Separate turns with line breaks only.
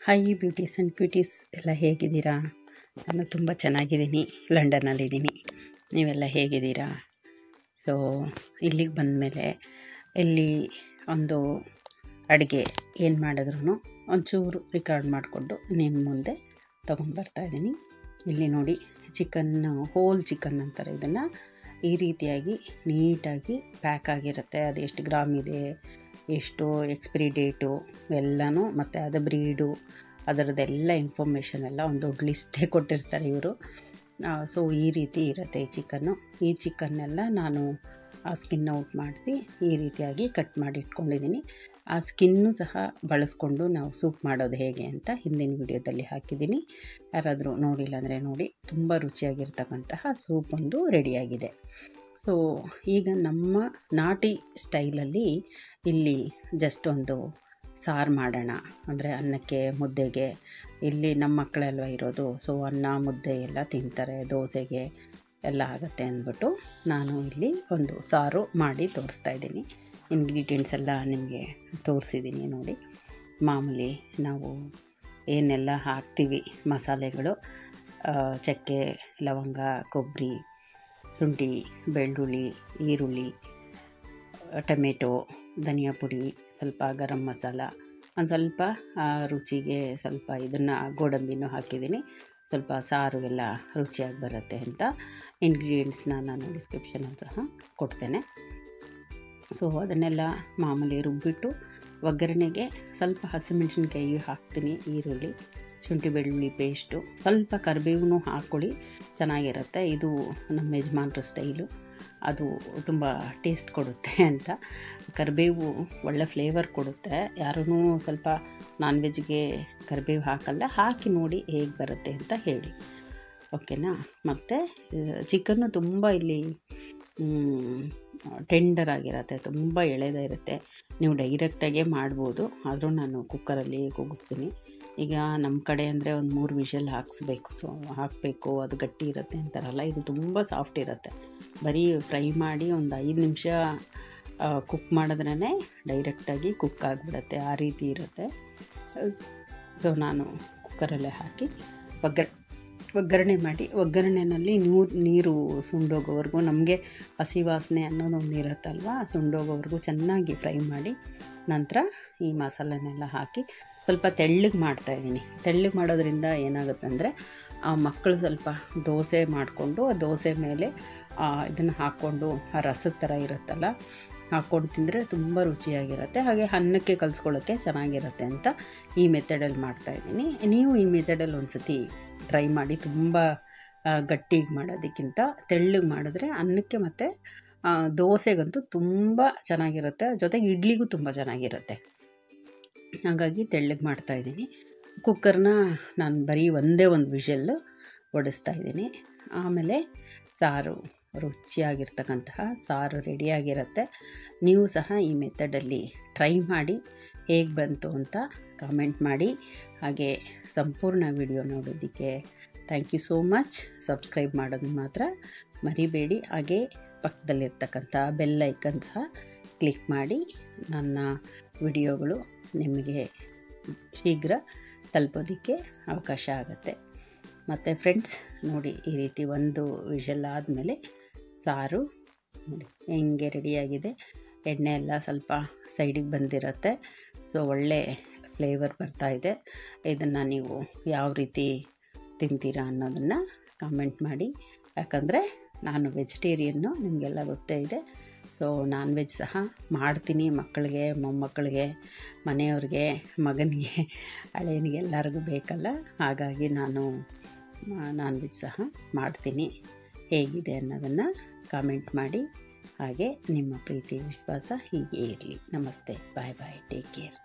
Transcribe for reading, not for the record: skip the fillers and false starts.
Hi beauties and ಕ್ಯೂಟೀಸ್ ಎಲ್ಲ ಹೇಗಿದ್ದೀರಾ? ನಾನು ತುಂಬ ಚೆನ್ನಾಗಿದ್ದೀನಿ. ಲಂಡನ್ನಲ್ಲಿದ್ದೀನಿ. ನೀವೆಲ್ಲ ಹೇಗಿದ್ದೀರಾ? ಸೊ ಇಲ್ಲಿಗೆ ಬಂದಮೇಲೆ ಇಲ್ಲಿ ಒಂದು ಅಡುಗೆ ಏನು ಮಾಡಿದ್ರೂ ಒಂಚೂರು ರಿಕಾರ್ಡ್ ಮಾಡಿಕೊಂಡು ನಿಮ್ಮ ಮುಂದೆ ತೊಗೊಂಡು ಬರ್ತಾಯಿದ್ದೀನಿ. ಇಲ್ಲಿ ನೋಡಿ, ಹೋಲ್ ಚಿಕನ್ ಅಂತಾರೆ ಇದನ್ನು. ಈ ರೀತಿಯಾಗಿ ನೀಟಾಗಿ ಪ್ಯಾಕ್ ಆಗಿರುತ್ತೆ. ಅದು ಎಷ್ಟು ಗ್ರಾಮ್ ಇದೆ, ಎಷ್ಟು ಎಕ್ಸ್ಪಿರಿ ಡೇಟು ಎಲ್ಲನೂ, ಮತ್ತು ಅದು ಬ್ರೀಡು, ಅದರದ್ದೆಲ್ಲ ಇನ್ಫಾರ್ಮೇಷನ್ ಎಲ್ಲ ಒಂದು ದೊಡ್ಡ ಲಿಸ್ಟೇ ಕೊಟ್ಟಿರ್ತಾರೆ ಇವರು. ಸೊ ಈ ರೀತಿ ಇರುತ್ತೆ ಈ ಚಿಕನ್ನೆಲ್ಲ ನಾನು ಆ ಸ್ಕಿನ್ ಔಟ್ ಮಾಡಿಸಿ ಈ ರೀತಿಯಾಗಿ ಕಟ್ ಮಾಡಿ ಇಟ್ಕೊಂಡಿದ್ದೀನಿ. ಆ ಸ್ಕಿನ್ನು ಸಹ ಬಳಸ್ಕೊಂಡು ನಾವು ಸೂಪ್ ಮಾಡೋದು ಹೇಗೆ ಅಂತ ಹಿಂದಿನ ವಿಡಿಯೋದಲ್ಲಿ ಹಾಕಿದ್ದೀನಿ. ಯಾರಾದರೂ ನೋಡಿಲ್ಲ ಅಂದರೆ ನೋಡಿ, ತುಂಬ ರುಚಿಯಾಗಿರ್ತಕ್ಕಂತಹ ಸೂಪ್ ಒಂದು ರೆಡಿಯಾಗಿದೆ. ಸೊ ಈಗ ನಮ್ಮ ನಾಟಿ ಸ್ಟೈಲಲ್ಲಿ ಇಲ್ಲಿ ಜಸ್ಟ್ ಒಂದು ಸಾರು ಮಾಡೋಣ, ಅಂದರೆ ಅನ್ನಕ್ಕೆ ಮುದ್ದೆಗೆ. ಇಲ್ಲಿ ನಮ್ಮ ಮಕ್ಕಳೆಲ್ಲ ಇರೋದು, ಸೊ ಅನ್ನ ಮುದ್ದೆ ಎಲ್ಲ ತಿಂತಾರೆ, ದೋಸೆಗೆ ಎಲ್ಲ ಆಗುತ್ತೆ ಅಂದ್ಬಿಟ್ಟು ನಾನು ಇಲ್ಲಿ ಒಂದು ಸಾರು ಮಾಡಿ ತೋರಿಸ್ತಾ ಇದ್ದೀನಿ. ಇಂಗ್ರೀಡಿಯೆಂಟ್ಸ್ ಎಲ್ಲ ನಿಮಗೆ ತೋರಿಸಿದ್ದೀನಿ ನೋಡಿ. ಮಾಮೂಲಿ ನಾವು ಏನೆಲ್ಲ ಹಾಕ್ತೀವಿ ಮಸಾಲೆಗಳು, ಚಕ್ಕೆ, ಲವಂಗ, ಕೊಬ್ಬರಿ, ಶುಂಠಿ, ಬೆಳ್ಳುಳ್ಳಿ, ಈರುಳ್ಳಿ, ಟೊಮೆಟೊ, ಧನಿಯಾ ಪುಡಿ, ಸ್ವಲ್ಪ ಗರಂ ಮಸಾಲ, ಒಂದು ಸ್ವಲ್ಪ ರುಚಿಗೆ ಸ್ವಲ್ಪ ಇದನ್ನು ಗೋಡಂಬಿನೂ ಹಾಕಿದ್ದೀನಿ, ಸ್ವಲ್ಪ ಸಾರು ಎಲ್ಲ ರುಚಿಯಾಗಿ ಬರುತ್ತೆ ಅಂತ. ಇಂಗ್ರೀಡಿಯೆಂಟ್ಸ್ನ ನಾನು ಡಿಸ್ಕ್ರಿಪ್ಷನಲ್ಲಿ ಸಹ ಕೊಡ್ತೇನೆ. ಸೊ ಅದನ್ನೆಲ್ಲ ಮಾಮೂಲಿ ರುಬ್ಬಿಟ್ಟು ಒಗ್ಗರಣೆಗೆ ಸ್ವಲ್ಪ ಹಸಿಮೆಣಸಿನ್ಕಾಯಿ ಹಾಕ್ತೀನಿ, ಈರುಳ್ಳಿ, ಶುಂಠಿ ಬೆಳ್ಳುಳ್ಳಿ ಪೇಸ್ಟು, ಸ್ವಲ್ಪ ಕರಿಬೇವು ಹಾಕ್ಕೊಳ್ಳಿ, ಚೆನ್ನಾಗಿರುತ್ತೆ. ಇದು ನಮ್ಮ ಯಜಮಾನ್ರ ಸ್ಟೈಲು, ಅದು ತುಂಬ ಟೇಸ್ಟ್ ಕೊಡುತ್ತೆ ಅಂತ. ಕರಿಬೇವು ಒಳ್ಳೆ ಫ್ಲೇವರ್ ಕೊಡುತ್ತೆ. ಯಾರೂ ಸ್ವಲ್ಪ ನಾನ್ ವೆಜ್ಗೆ ಕರಿಬೇವು ಹಾಕಲ್ಲ, ಹಾಕಿ ನೋಡಿ ಹೇಗೆ ಬರುತ್ತೆ ಅಂತ ಹೇಳಿ, ಓಕೆನಾ. ಮತ್ತು ಚಿಕನ್ನು ತುಂಬ ಇಲ್ಲಿ ಟೆಂಡರ್ ಆಗಿರುತ್ತೆ, ತುಂಬ ಎಳೆದಿರುತ್ತೆ. ನೀವು ಡೈರೆಕ್ಟಾಗೇ ಮಾಡ್ಬೋದು, ಆದರೂ ನಾನು ಕುಕ್ಕರಲ್ಲಿ ಕೂಗಿಸ್ತೀನಿ. ಈಗ ನಮ್ಮ ಕಡೆ ಅಂದರೆ ಒಂದು 3 ವಿಷಲ್ ಹಾಕಬೇಕು, ಅದು ಗಟ್ಟಿ ಇರುತ್ತೆ ಅಂತಾರಲ್ಲ, ಇದು ತುಂಬ ಸಾಫ್ಟ್ ಇರುತ್ತೆ. ಬರೀ ಫ್ರೈ ಮಾಡಿ ಒಂದು 5 ನಿಮಿಷ ಕುಕ್ ಮಾಡಿದ್ರೇ ಡೈರೆಕ್ಟಾಗಿ ಕುಕ್ ಆಗಿಬಿಡುತ್ತೆ, ಆ ರೀತಿ ಇರುತ್ತೆ. ಸೊ ನಾನು ಕುಕ್ಕರಲ್ಲೇ ಹಾಕಿ ಒಗ್ಗರಣೆ ಮಾಡಿ, ಒಗ್ಗರಣೆಯಲ್ಲಿ ನೀರು ಸುಂಡೋಗೋವರೆಗೂ, ನಮಗೆ ಹಸಿ ವಾಸನೆ ಅನ್ನೋದೊಂದು ಇರುತ್ತಲ್ವ, ಸುಂಡೋಗೋವರೆಗೂ ಚೆನ್ನಾಗಿ ಫ್ರೈ ಮಾಡಿ ನಂತರ ಈ ಮಸಾಲೆನೆಲ್ಲ ಹಾಕಿ ಸ್ವಲ್ಪ ತೆಳ್ಳಗೆ ಮಾಡ್ತಾಯಿದ್ದೀನಿ. ತೆಳ್ಳಗೆ ಮಾಡೋದ್ರಿಂದ ಏನಾಗುತ್ತೆ ಅಂದರೆ, ಆ ಮಕ್ಕಳು ಸ್ವಲ್ಪ ದೋಸೆ ಮಾಡಿಕೊಂಡು ಆ ದೋಸೆ ಮೇಲೆ ಇದನ್ನು ಹಾಕ್ಕೊಂಡು, ಆ ರಸದ ಥರ ಇರುತ್ತಲ್ಲ, ಹಾಕ್ಕೊಂಡು ತಿಂದರೆ ತುಂಬ ರುಚಿಯಾಗಿರುತ್ತೆ. ಹಾಗೆ ಅನ್ನಕ್ಕೆ ಕಲಿಸ್ಕೊಳ್ಳೋಕ್ಕೆ ಚೆನ್ನಾಗಿರುತ್ತೆ ಅಂತ ಈ ಮೆಥಡಲ್ಲಿ ಮಾಡ್ತಾಯಿದ್ದೀನಿ. ನೀವು ಈ ಮೆಥಡಲ್ಲಿ ಒಂದು ಸತಿ ಟ್ರೈ ಮಾಡಿ. ತುಂಬ ಗಟ್ಟಿಗೆ ಮಾಡೋದಕ್ಕಿಂತ ತೆಳ್ಳಗೆ ಮಾಡಿದ್ರೆ ಅನ್ನಕ್ಕೆ ಮತ್ತು ದೋಸೆಗಂತೂ ತುಂಬ ಚೆನ್ನಾಗಿರುತ್ತೆ, ಜೊತೆಗೆ ಇಡ್ಲಿಗೂ ತುಂಬ ಚೆನ್ನಾಗಿರುತ್ತೆ. ಹಾಗಾಗಿ ತೆಳ್ಳಗೆ ಮಾಡ್ತಾಯಿದ್ದೀನಿ. ಕುಕ್ಕರ್ನ ನಾನು ಬರೀ ಒಂದೇ ಒಂದು ವಿಷಲ್ಲು ಹೊಡಿಸ್ತಾಯಿದ್ದೀನಿ. ಆಮೇಲೆ ಸಾರು, ರುಚಿಯಾಗಿರ್ತಕ್ಕಂತಹ ಸಾರು ರೆಡಿಯಾಗಿರುತ್ತೆ. ನೀವು ಸಹ ಈ ಮೆಥಡಲ್ಲಿ ಟ್ರೈ ಮಾಡಿ, ಹೇಗೆ ಬಂತು ಅಂತ ಕಾಮೆಂಟ್ ಮಾಡಿ. ಹಾಗೆ ಸಂಪೂರ್ಣ ವಿಡಿಯೋ ನೋಡೋದಕ್ಕೆ thank you so much. Subscribe ಮಾಡೋದು ಮಾತ್ರ ಮರಿಬೇಡಿ. ಹಾಗೆ ಪಕ್ಕದಲ್ಲಿರ್ತಕ್ಕಂಥ ಬೆಲ್ ಐಕನ್ ಸಹ ಕ್ಲಿಕ್ ಮಾಡಿ, ನನ್ನ ವಿಡಿಯೋಗಳು ನಿಮಗೆ ಶೀಘ್ರ ತಲುಪೋದಕ್ಕೆ ಅವಕಾಶ ಆಗುತ್ತೆ. ಮತ್ತು ಫ್ರೆಂಡ್ಸ್ ನೋಡಿ, ಈ ರೀತಿ ಒಂದು ವಿಷಲ್ ಆದಮೇಲೆ ಸಾರು ನೋಡಿ ಹೆಂಗೆ ರೆಡಿಯಾಗಿದೆ. ಎಣ್ಣೆ ಎಲ್ಲ ಸ್ವಲ್ಪ ಸೈಡಿಗೆ ಬಂದಿರುತ್ತೆ, ಸೊ ಒಳ್ಳೆ ಫ್ಲೇವರ್ ಬರ್ತಾಯಿದೆ. ಇದನ್ನು ನೀವು ಯಾವ ರೀತಿ ತಿಂತೀರಾ ಅನ್ನೋದನ್ನು ಕಾಮೆಂಟ್ ಮಾಡಿ. ಯಾಕಂದರೆ ನಾನು ವೆಜಿಟೇರಿಯನ್ನು, ನಿಮಗೆಲ್ಲ ಗೊತ್ತೇ ಇದೆ. ಸೊ ನಾನ್ ವೆಜ್ ಸಹ ಮಾಡ್ತೀನಿ, ಮಕ್ಕಳಿಗೆ, ಮೊಮ್ಮಕ್ಕಳಿಗೆ, ಮನೆಯವ್ರಿಗೆ, ಮಗನಿಗೆ, ಹಳೆಯನಿಗೆ ಎಲ್ಲರಿಗೂ ಬೇಕಲ್ಲ. ಹಾಗಾಗಿ ನಾನು ನಾನ್ ವೆಜ್ ಸಹ ಮಾಡ್ತೀನಿ. ಹೇಗಿದೆ ಅನ್ನೋದನ್ನು ಕಾಮೆಂಟ್ ಮಾಡಿ. ಹಾಗೆ ನಿಮ್ಮ ಪ್ರೀತಿ ವಿಶ್ವಾಸ ಹೀಗೆ ಇರಲಿ. ನಮಸ್ತೆ, ಬಾಯ್ ಬಾಯ್, ಟೇಕ್ ಕೇರ್.